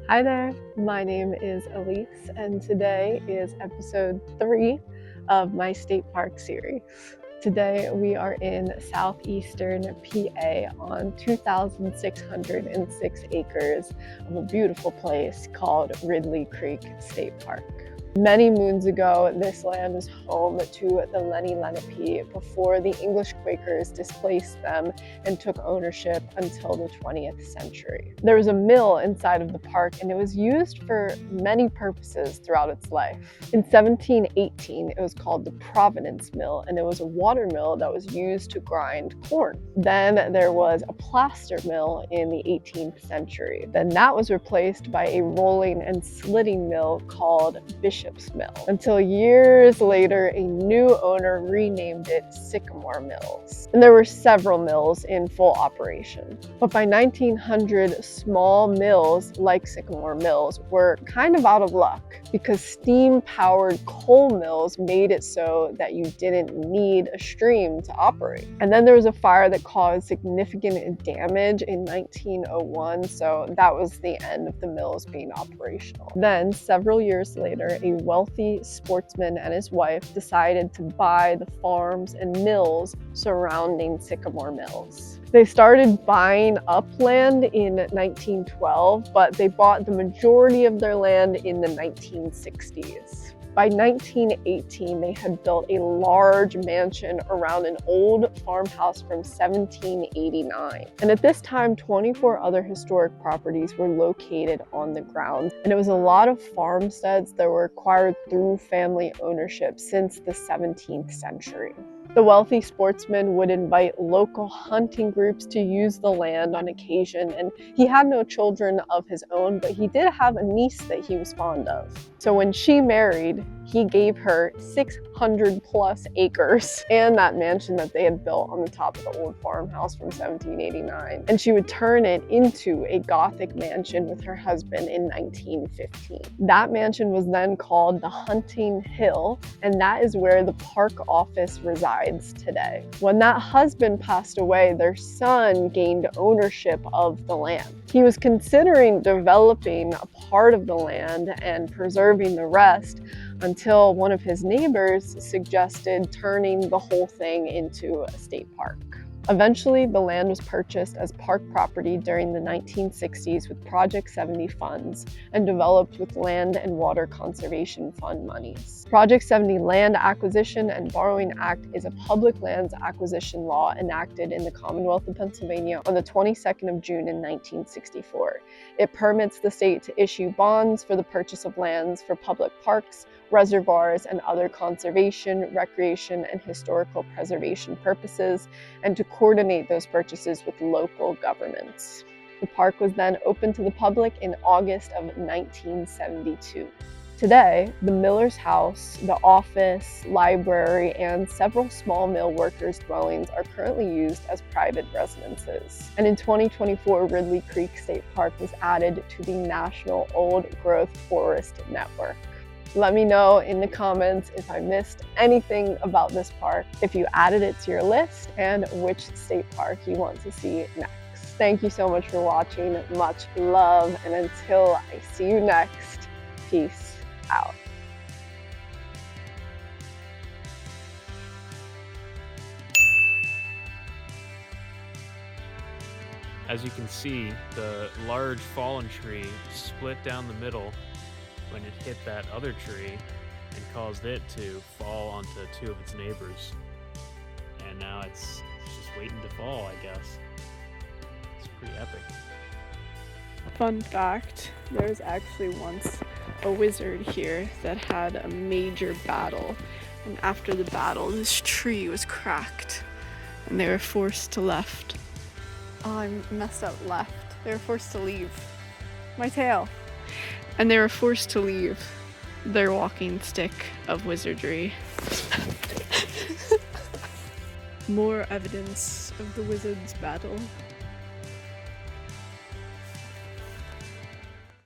Hi there, my name is Elise, and today is episode 3 of my state park series. Today we are in southeastern PA on 2,606 acres of a beautiful place called Ridley Creek State Park. Many moons ago, this land was home to the Lenni Lenape before the English Quakers displaced them and took ownership until the 20th century. There was a mill inside of the park, and it was used for many purposes throughout its life. In 1718, it was called the Providence Mill, and it was a water mill that was used to grind corn. Then there was a plaster mill in the 18th century. Then that was replaced by a rolling and slitting mill called Bishop's Mill, until years later a new owner renamed it Sycamore Mills. And there were several mills in full operation. But by 1900, small mills like Sycamore Mills were kind of out of luck because steam-powered coal mills made it so that you didn't need a stream to operate. And then there was a fire that caused significant damage in 1901, so that was the end of the mills being operational. Then, several years later, a wealthy sportsman and his wife decided to buy the farms and mills surrounding Sycamore Mills. They started buying up land in 1912, but they bought the majority of their land in the 1960s. By 1918, they had built a large mansion around an old farmhouse from 1789. And at this time, 24 other historic properties were located on the ground. And it was a lot of farmsteads that were acquired through family ownership since the 17th century. The wealthy sportsman would invite local hunting groups to use the land on occasion, and he had no children of his own, but he did have a niece that he was fond of. So when she married, he gave her 600 plus acres and that mansion that they had built on the top of the old farmhouse from 1789. And she would turn it into a Gothic mansion with her husband in 1915. That mansion was then called the Hunting Hill, and that is where the park office resides today. When that husband passed away, their son gained ownership of the land. He was considering developing a part of the land and preserving the rest until one of his neighbors suggested turning the whole thing into a state park. Eventually, the land was purchased as park property during the 1960s with Project 70 funds and developed with Land and Water Conservation Fund monies. Project 70 Land Acquisition and Borrowing Act is a public lands acquisition law enacted in the Commonwealth of Pennsylvania on the 22nd of June in 1964. It permits the state to issue bonds for the purchase of lands for public parks, reservoirs, and other conservation, recreation, and historical preservation purposes, and to coordinate those purchases with local governments. The park was then opened to the public in August of 1972. Today, the miller's house, the office, library, and several small mill workers' dwellings are currently used as private residences. And in 2024, Ridley Creek State Park was added to the National Old Growth Forest Network. Let me know in the comments if I missed anything about this park, if you added it to your list, and which state park you want to see next. Thank you so much for watching. Much love, and until I see you next, peace out. As you can see, the large fallen tree split down the middle when it hit that other tree and caused it to fall onto two of its neighbors. And now it's just waiting to fall, I guess. It's pretty epic. Fun fact, there was actually once a wizard here that had a major battle, and after the battle this tree was cracked and they were forced to left. Oh, I messed up left. They were forced to leave. My tail. And they were forced to leave their walking stick of wizardry. More evidence of the wizard's battle.